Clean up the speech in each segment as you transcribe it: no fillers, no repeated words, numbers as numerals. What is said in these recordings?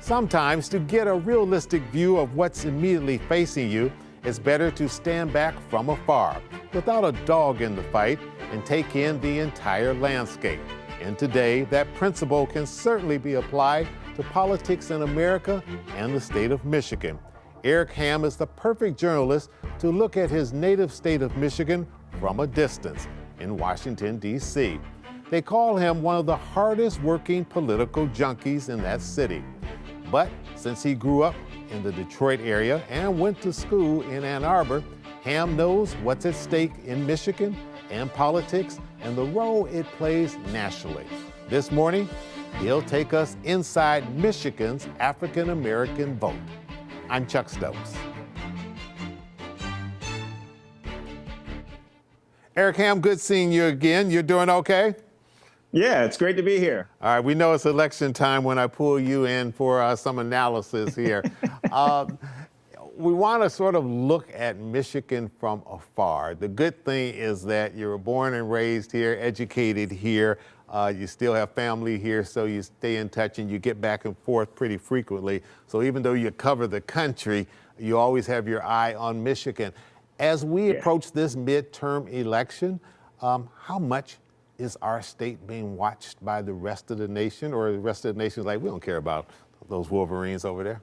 Sometimes, to get a realistic view of what's immediately facing you, it's better to stand back from afar, without a dog in the fight, and take in the entire landscape. And today, that principle can certainly be applied to politics in America and the state of Michigan. Eric Ham is the perfect journalist to look at his native state of Michigan from a distance in Washington, D.C. They call him one of the hardest working political junkies in that city. But since he grew up in the Detroit area and went to school in Ann Arbor, Ham knows what's at stake in Michigan and politics and the role it plays nationally. This morning, he'll take us inside Michigan's African American vote. I'm Chuck Stokes. Eric Ham, good seeing you again. You're doing okay? Yeah, it's great to be here. All right, we know it's election time when I pull you in for some analysis here. We want to sort of look at Michigan from afar. The good thing is that you were born and raised here, educated here. You still have family here, so you stay in touch and you get back and forth pretty frequently. So even though you cover the country, you always have your eye on Michigan. As we approach this midterm election, how much is our state being watched by the rest of the nation, or the rest of the nation is like, we don't care about those Wolverines over there?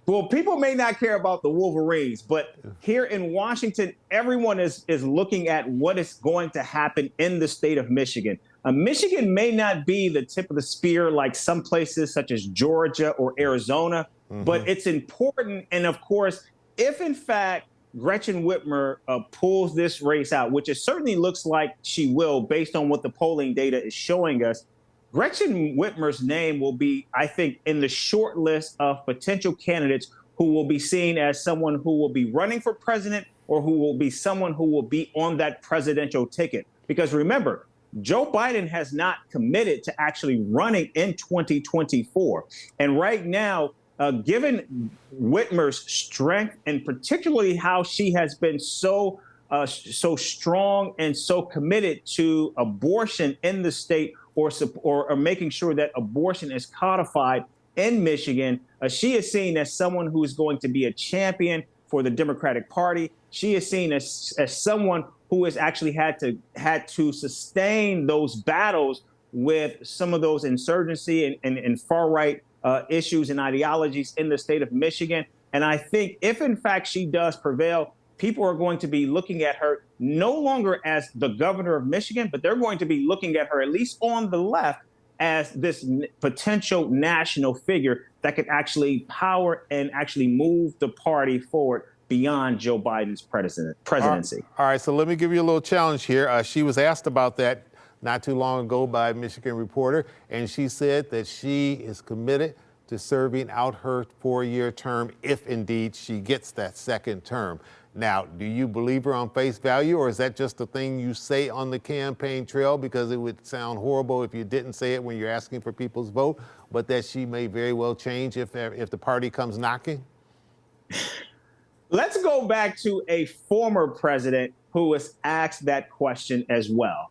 Well, people may not care about the Wolverines, but here in Washington, everyone is looking at what is going to happen in the state of Michigan. Michigan may not be the tip of the spear like some places such as Georgia or Arizona, but it's important. And of course, if in fact Gretchen Whitmer pulls this race out, which it certainly looks like she will based on what the polling data is showing us, Gretchen Whitmer's name will be, I think, in the short list of potential candidates who will be seen as someone who will be running for president or who will be someone who will be on that presidential ticket. Because remember, Joe Biden has not committed to actually running in 2024. And right now, given Whitmer's strength and particularly how she has been so strong and so committed to abortion in the state, or making sure that abortion is codified in Michigan, she is seen as someone who is going to be a champion for the Democratic Party. She is seen as someone who has actually had to sustain those battles with some of those insurgency and far right issues and ideologies in the state of Michigan. And I think if in fact she does prevail, people are going to be looking at her no longer as the governor of Michigan, but they're going to be looking at her, at least on the left, as this potential national figure that could actually power and actually move the party forward beyond Joe Biden's presidency. All right, so let me give you a little challenge here. She was asked about that not too long ago by a Michigan reporter, and she said that she is committed to serving out her 4-year term if indeed she gets that second term. Now, do you believe her on face value, or is that just a thing you say on the campaign trail because it would sound horrible if you didn't say it when you're asking for people's vote, but that she may very well change if the party comes knocking? Let's go back to a former president who was asked that question as well,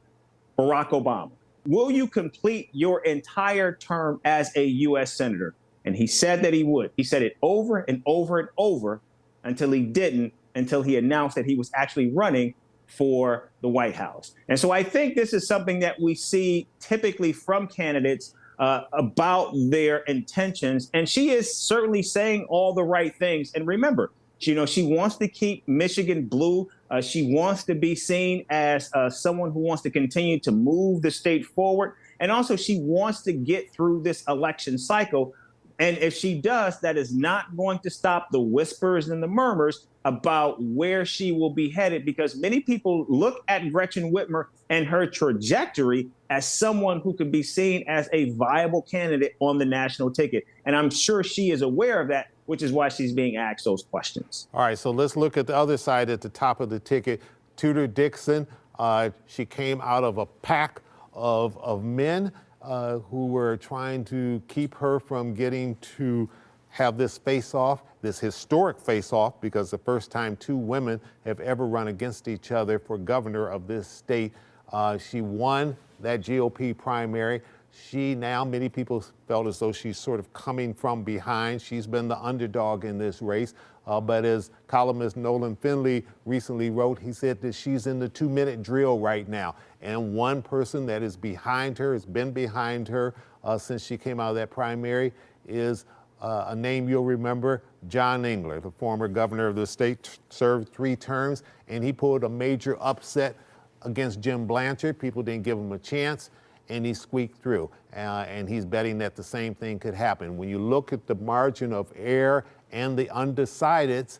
Barack Obama. Will you complete your entire term as a U.S. senator? And he said that he would. He said it over and over and over until he didn't, until he announced that he was actually running for the White House. And so I think this is something that we see typically from candidates about their intentions. And she is certainly saying all the right things. And remember, she wants to keep Michigan blue. She wants to be seen as someone who wants to continue to move the state forward. And also she wants to get through this election cycle. And if she does, that is not going to stop the whispers and the murmurs about where she will be headed, because many people look at Gretchen Whitmer and her trajectory as someone who could be seen as a viable candidate on the national ticket. And I'm sure she is aware of that, which is why she's being asked those questions. All right, so let's look at the other side at the top of the ticket. Tudor Dixon, she came out of a pack of men who were trying to keep her from getting to have this face-off, this historic face-off, because the first time two women have ever run against each other for governor of this state. She won that GOP primary. Many people felt as though she's sort of coming from behind. She's been the underdog in this race. But as columnist Nolan Finley recently wrote, he said that she's in the 2-minute drill right now. And one person that is behind her, has been behind her since she came out of that primary, is a name you'll remember, John Engler, the former governor of the state, served 3 terms, and he pulled a major upset against Jim Blanchard. People didn't give him a chance, and he squeaked through. And he's betting that the same thing could happen. When you look at the margin of error and the undecideds,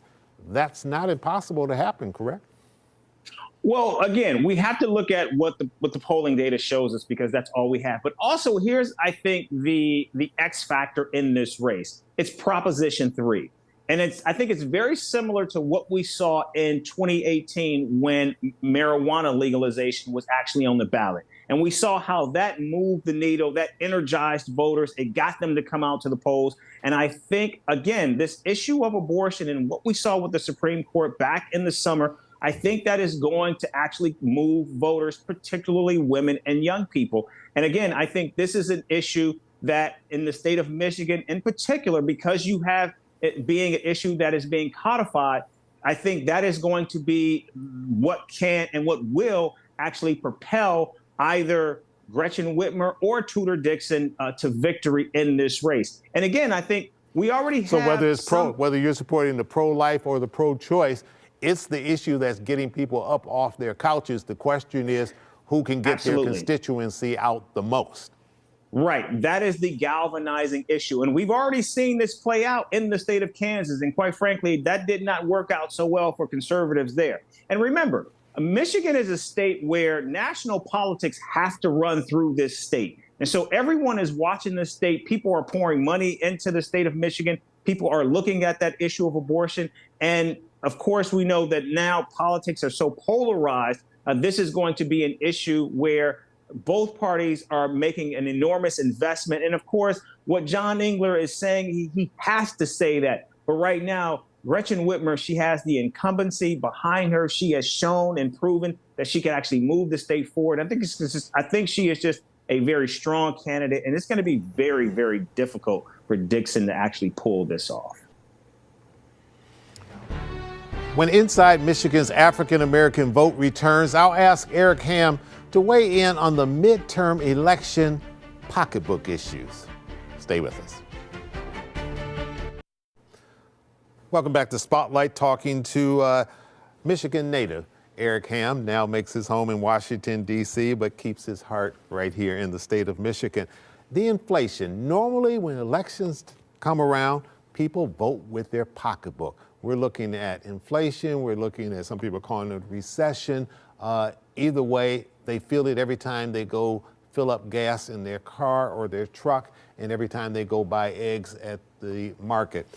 that's not impossible to happen, correct? Well, again, we have to look at what the polling data shows us, because that's all we have. But also, here's, I think, the X factor in this race. It's Proposition 3. And I think it's very similar to what we saw in 2018 when marijuana legalization was actually on the ballot. And we saw how that moved the needle, that energized voters. It got them to come out to the polls. And I think, again, this issue of abortion and what we saw with the Supreme Court back in the summer, I think that is going to actually move voters, particularly women and young people. And again, I think this is an issue that in the state of Michigan in particular, because you have it being an issue that is being codified, I think that is going to be what can and what will actually propel either Gretchen Whitmer or Tudor Dixon to victory in this race. And again, I think we already have. So whether you're supporting the pro-life or the pro-choice, it's the issue that's getting people up off their couches. The question is who can get their constituency out the most. Right. That is the galvanizing issue. And we've already seen this play out in the state of Kansas. And quite frankly, that did not work out so well for conservatives there. And remember, Michigan is a state where national politics have to run through this state. And so everyone is watching this state. People are pouring money into the state of Michigan. People are looking at that issue of abortion. And of course, we know that now politics are so polarized. This is going to be an issue where both parties are making an enormous investment. And of course, what John Engler is saying, he has to say that. But right now, Gretchen Whitmer, she has the incumbency behind her. She has shown and proven that she can actually move the state forward. I think she is just a very strong candidate, and it's going to be very, very difficult for Dixon to actually pull this off. When Inside Michigan's African-American Vote returns, I'll ask Eric Ham to weigh in on the midterm election pocketbook issues. Stay with us. Welcome back to Spotlight, talking to Michigan native Eric Ham. Now makes his home in Washington, D.C., but keeps his heart right here in the state of Michigan. The inflation. Normally, when elections come around, people vote with their pocketbook. We're looking at inflation. We're looking at, some people calling it recession. Either way, they feel it every time they go fill up gas in their car or their truck, and every time they go buy eggs at the market.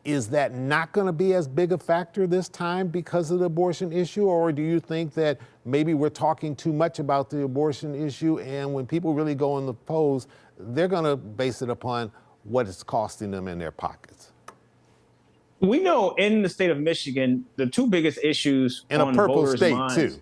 Is that not going to be as big a factor this time because of the abortion issue? Or do you think that maybe we're talking too much about the abortion issue, and when people really go in the polls, they're going to base it upon what it's costing them in their pockets? We know in the state of Michigan, the two biggest issues in on a purple voters' state minds, too.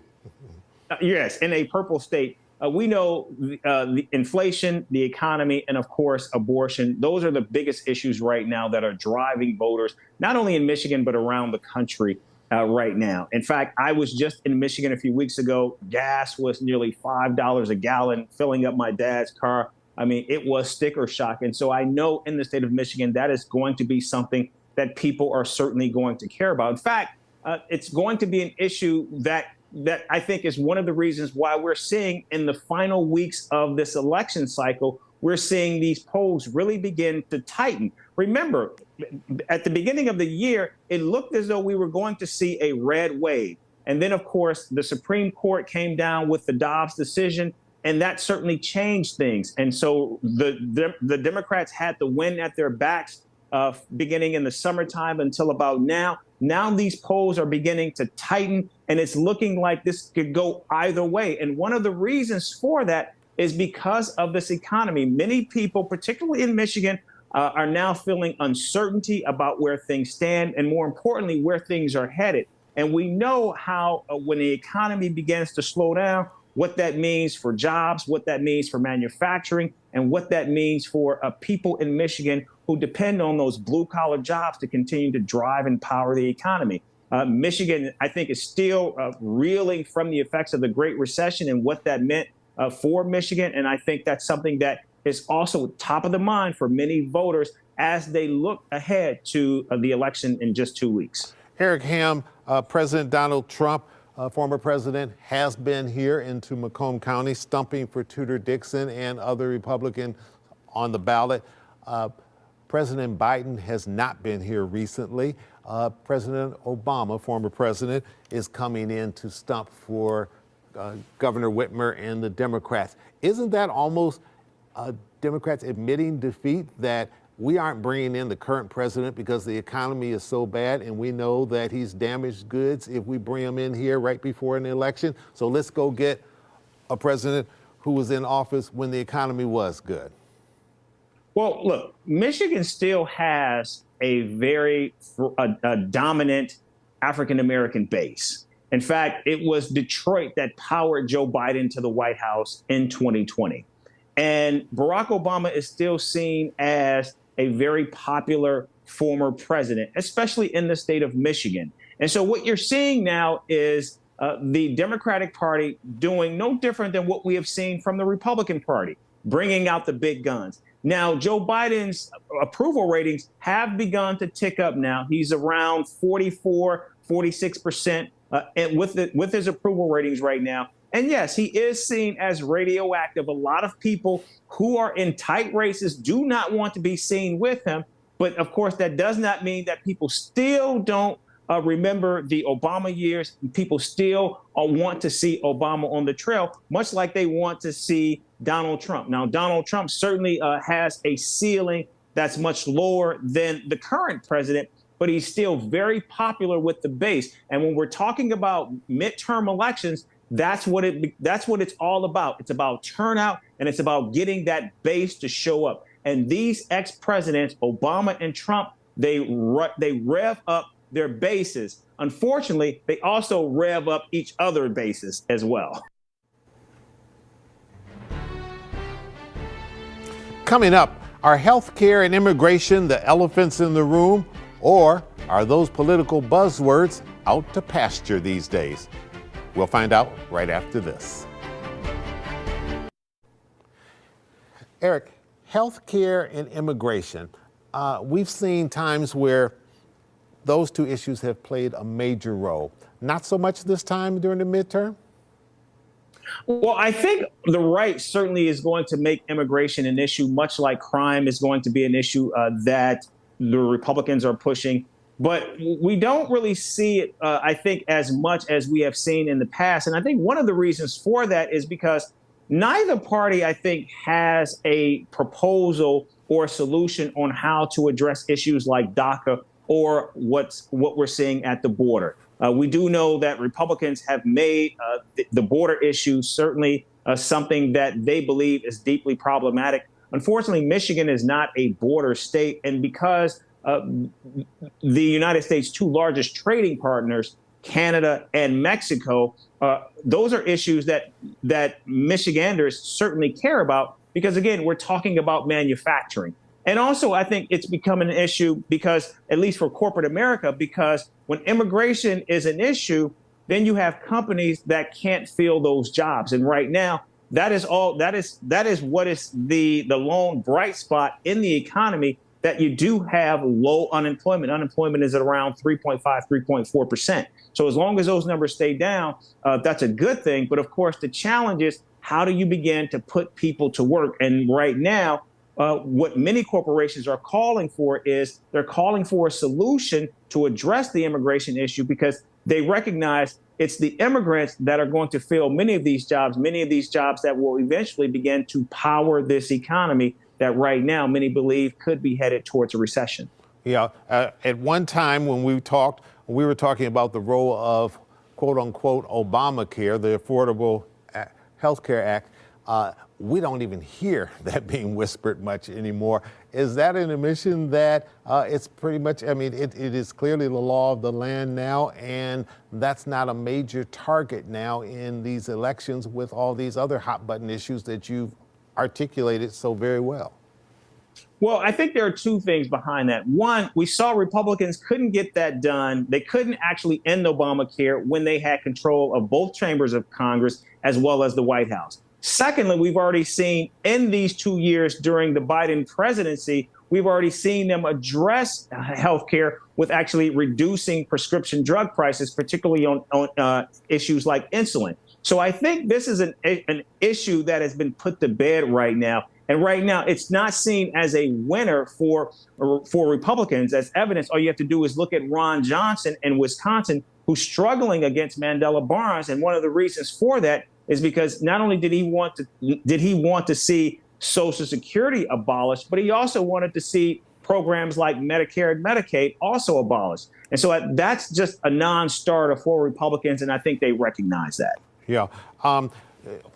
Yes, in a purple state. We know the inflation, the economy, and of course, abortion. Those are the biggest issues right now that are driving voters, not only in Michigan, but around the country right now. In fact, I was just in Michigan a few weeks ago. Gas was nearly $5 a gallon, filling up my dad's car. I mean, it was sticker shock. And so I know in the state of Michigan, that is going to be something that people are certainly going to care about. In fact, it's going to be an issue that I think is one of the reasons why we're seeing in the final weeks of this election cycle, we're seeing these polls really begin to tighten. Remember, at the beginning of the year, it looked as though we were going to see a red wave. And then, of course, the Supreme Court came down with the Dobbs decision, and that certainly changed things. And so the Democrats had the wind at their backs beginning in the summertime until about now. Now these polls are beginning to tighten, and it's looking like this could go either way. And one of the reasons for that is because of this economy. Many people, particularly in Michigan, are now feeling uncertainty about where things stand, and more importantly, where things are headed. And we know how when the economy begins to slow down, what that means for jobs, what that means for manufacturing, and what that means for people in Michigan who depend on those blue-collar jobs to continue to drive and power the economy. Michigan, I think, is still reeling from the effects of the Great Recession and what that meant for Michigan. And I think that's something that is also top of the mind for many voters as they look ahead to the election in just 2 weeks. Eric Ham, President Donald Trump, former president, has been here into Macomb County, stumping for Tudor Dixon and other Republicans on the ballot. President Biden has not been here recently. President Obama, former president, is coming in to stump for Governor Whitmer and the Democrats. Isn't that almost Democrats admitting defeat, that we aren't bringing in the current president because the economy is so bad and we know that he's damaged goods if we bring him in here right before an election? So let's go get a president who was in office when the economy was good. Well, look, Michigan still has a very dominant African-American base. In fact, it was Detroit that powered Joe Biden to the White House in 2020. And Barack Obama is still seen as a very popular former president, especially in the state of Michigan. And so what you're seeing now is the Democratic Party doing no different than what we have seen from the Republican Party, bringing out the big guns. Now, Joe Biden's approval ratings have begun to tick up now. He's around 44, 46% with his approval ratings right now. And yes, he is seen as radioactive. A lot of people who are in tight races do not want to be seen with him. But of course, that does not mean that people still don't remember the Obama years. People still want to see Obama on the trail, much like they want to see Donald Trump. Now, Donald Trump certainly has a ceiling that's much lower than the current president, but he's still very popular with the base. And when we're talking about midterm elections, that's what it's all about. It's about turnout, and it's about getting that base to show up. And these ex-presidents, Obama and Trump, they rev up their bases. Unfortunately, they also rev up each other's bases as well. Coming up, are health care and immigration the elephants in the room, or are those political buzzwords out to pasture these days? We'll find out right after this. Eric, health care and immigration. We've seen times where those two issues have played a major role. Not so much this time during the midterm? Well, I think the right certainly is going to make immigration an issue, much like crime is going to be an issue that the Republicans are pushing. But we don't really see it, I think, as much as we have seen in the past. And I think one of the reasons for that is because neither party, I think, has a proposal or a solution on how to address issues like DACA or what we're seeing at the border. We do know that Republicans have made the border issue certainly something that they believe is deeply problematic. Unfortunately, Michigan is not a border state, and because the United States' two largest trading partners, Canada and Mexico, those are issues that Michiganders certainly care about, because, again, we're talking about manufacturing. And also, I think it's become an issue because, at least for corporate America, because when immigration is an issue, then you have companies that can't fill those jobs. And right now, that is what is the lone bright spot in the economy, that you do have low unemployment. Unemployment is at around 3.5, 3.4%. So as long as those numbers stay down, that's a good thing. But of course, the challenge is, how do you begin to put people to work? And right now, what many corporations are calling for is they're calling for a solution to address the immigration issue, because they recognize it's the immigrants that are going to fill many of these jobs that will eventually begin to power this economy that right now many believe could be headed towards a recession. Yeah, at one time when we were talking about the role of quote unquote Obamacare, the Affordable Health Care Act. We don't even hear that being whispered much anymore. Is that an admission that it's pretty much, I mean, it is clearly the law of the land now, and that's not a major target now in these elections with all these other hot button issues that you've articulated so very well? Well, I think there are two things behind that. One, we saw Republicans couldn't get that done. They couldn't actually end Obamacare when they had control of both chambers of Congress as well as the White House. Secondly, we've already seen in these 2 years during the Biden presidency, we've already seen them address health care with actually reducing prescription drug prices, particularly on issues like insulin. So I think this is an issue that has been put to bed right now. And right now, it's not seen as a winner for Republicans. As evidence, all you have to do is look at Ron Johnson in Wisconsin, who's struggling against Mandela Barnes. And one of the reasons for that is because not only did he want to see Social Security abolished, but he also wanted to see programs like Medicare and Medicaid also abolished. And so that's just a non-starter for Republicans, and I think they recognize that. Yeah.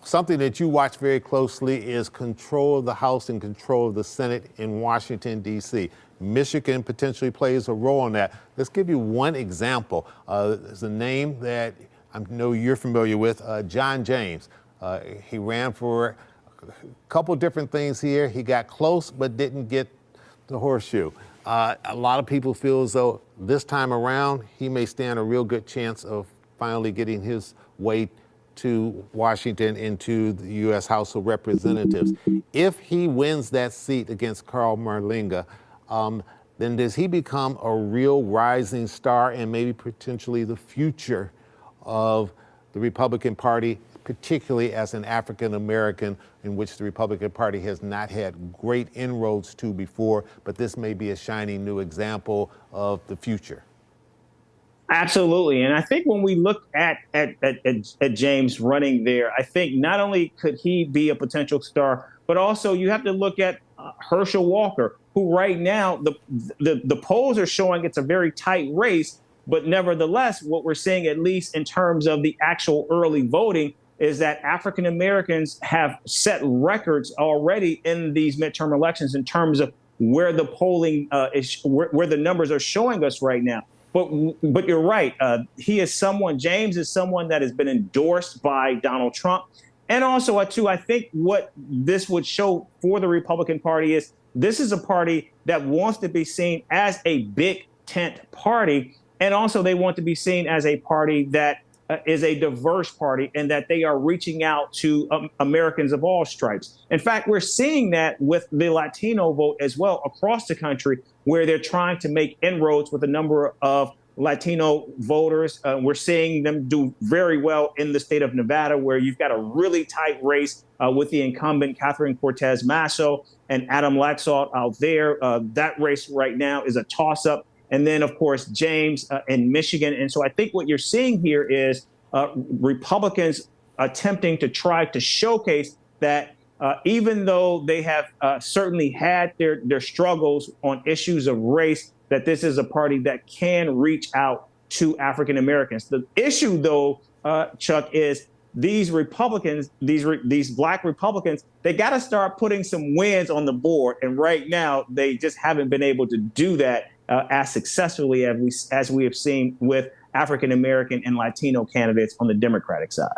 Something that you watch very closely is control of the House and control of the Senate in Washington, D.C. Michigan potentially plays a role in that. Let's give you one example. There's a name that I know you're familiar with, John James. He ran for a couple different things here. He got close but didn't get the horseshoe. A lot of people feel as though this time around he may stand a real good chance of finally getting his way to Washington into the U.S. House of Representatives. If he wins that seat against Carl Marlinga, then does he become a real rising star and maybe potentially the future of the Republican Party, particularly as an African American, in which the Republican Party has not had great inroads to before, but this may be a shining new example of the future? Absolutely. And I think when we look at James running there, I think not only could he be a potential star, but also you have to look at Herschel Walker, who right now the polls are showing it's a very tight race. But nevertheless, what we're seeing, at least in terms of the actual early voting, is that African Americans have set records already in these midterm elections in terms of where the polling where the numbers are showing us right now. But you're right. James is someone that has been endorsed by Donald Trump. And also, too, I think what this would show for the Republican Party is this is a party that wants to be seen as a big tent party. And also they want to be seen as a party that is a diverse party and that they are reaching out to Americans of all stripes. In fact, we're seeing that with the Latino vote as well across the country, where they're trying to make inroads with a number of Latino voters. We're seeing them do very well in the state of Nevada, where you've got a really tight race with the incumbent Catherine Cortez Masto and Adam Laxalt out there. That race right now is a toss-up. And then, of course, James in Michigan. And so I think what you're seeing here is Republicans attempting to try to showcase that even though they have certainly had their struggles on issues of race, that this is a party that can reach out to African Americans. The issue, though, Chuck, is these Republicans, these Black Republicans, they got to start putting some wins on the board. And right now, they just haven't been able to do that as successfully as we have seen with African American and Latino candidates on the Democratic side.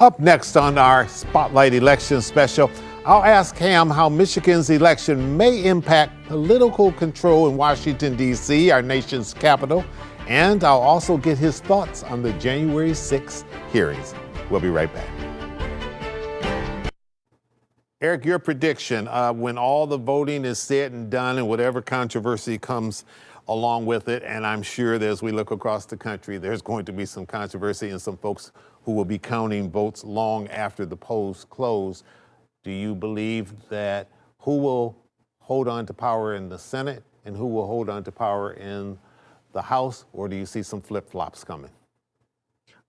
Up next on our Spotlight Election Special, I'll ask Ham how Michigan's election may impact political control in Washington, D.C., our nation's capital, and I'll also get his thoughts on the January 6th hearings. We'll be right back. Eric, your prediction, when all the voting is said and done and whatever controversy comes along with it, and I'm sure that as we look across the country, there's going to be some controversy and some folks who will be counting votes long after the polls close. Do you believe that who will hold on to power in the Senate and who will hold on to power in the House, or do you see some flip-flops coming?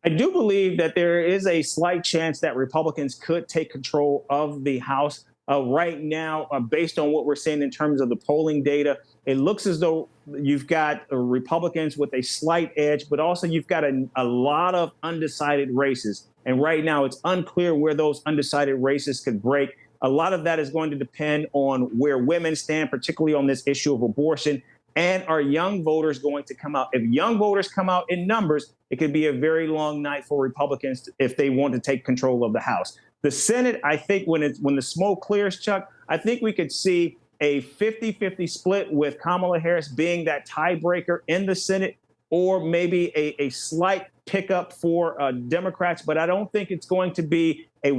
I do believe that there is a slight chance that Republicans could take control of the House. Right now, based on what we're seeing in terms of the polling data, it looks as though you've got Republicans with a slight edge, but also you've got a lot of undecided races. And right now, it's unclear where those undecided races could break. A lot of that is going to depend on where women stand, particularly on this issue of abortion. And are young voters going to come out? If young voters come out in numbers, it could be a very long night for Republicans if they want to take control of the House. The Senate, I think when the smoke clears, Chuck, I think we could see a 50-50 split with Kamala Harris being that tiebreaker in the Senate, or maybe a slight pickup for Democrats. But I don't think it's going to be a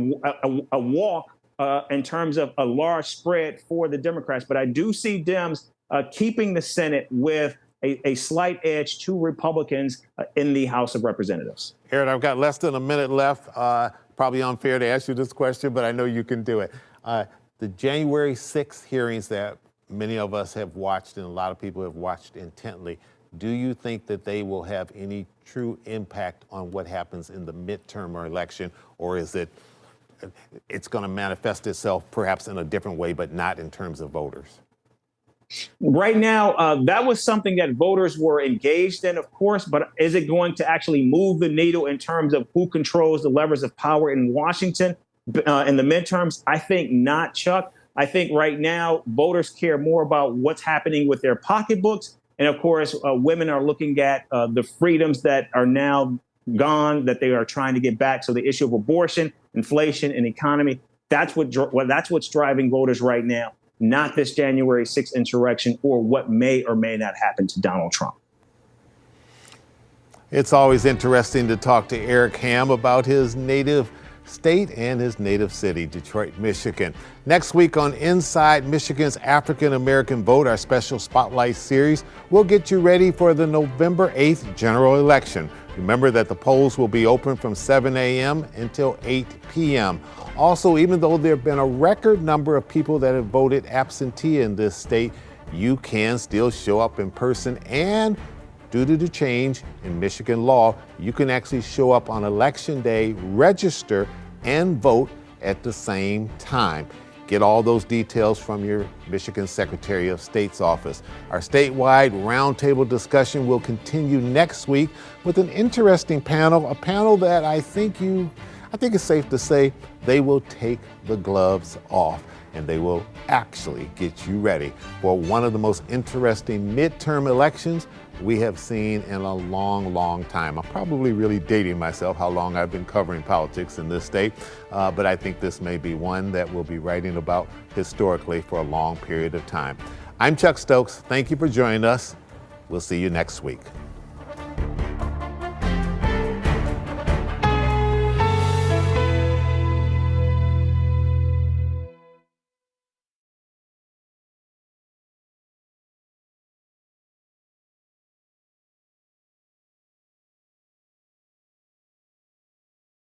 walk in terms of a large spread for the Democrats. But I do see Dems keeping the Senate with a slight edge to Republicans in the House of Representatives. Eric, I've got less than a minute left. Probably unfair to ask you this question, but I know you can do it. The January 6th hearings that many of us have watched and a lot of people have watched intently, do you think that they will have any true impact on what happens in the midterm or election, or is it's going to manifest itself perhaps in a different way, but not in terms of voters? Right now, that was something that voters were engaged in, of course, but is it going to actually move the needle in terms of who controls the levers of power in Washington in the midterms? I think not, Chuck. I think right now voters care more about what's happening with their pocketbooks. And of course, women are looking at the freedoms that are now gone, that they are trying to get back. So the issue of abortion, inflation, and economy, that's what's driving voters right now. Not this January 6th insurrection or what may or may not happen to Donald Trump. It's always interesting to talk to Eric Ham about his native state and his native city, Detroit, Michigan. Next week on Inside Michigan's African American Vote, our special spotlight series, we'll get you ready for the November 8th general election. Remember that the polls will be open from 7 a.m. until 8 p.m. Also, even though there have been a record number of people that have voted absentee in this state, you can still show up in person, and due to the change in Michigan law, you can actually show up on Election Day, register, and vote at the same time. Get all those details from your Michigan Secretary of State's office. Our statewide roundtable discussion will continue next week with an interesting panel, a panel that I think it's safe to say they will take the gloves off and they will actually get you ready for one of the most interesting midterm elections we have seen in a long, long time. I'm probably really dating myself how long I've been covering politics in this state, but I think this may be one that we'll be writing about historically for a long period of time. I'm Chuck Stokes. Thank you for joining us. We'll see you next week.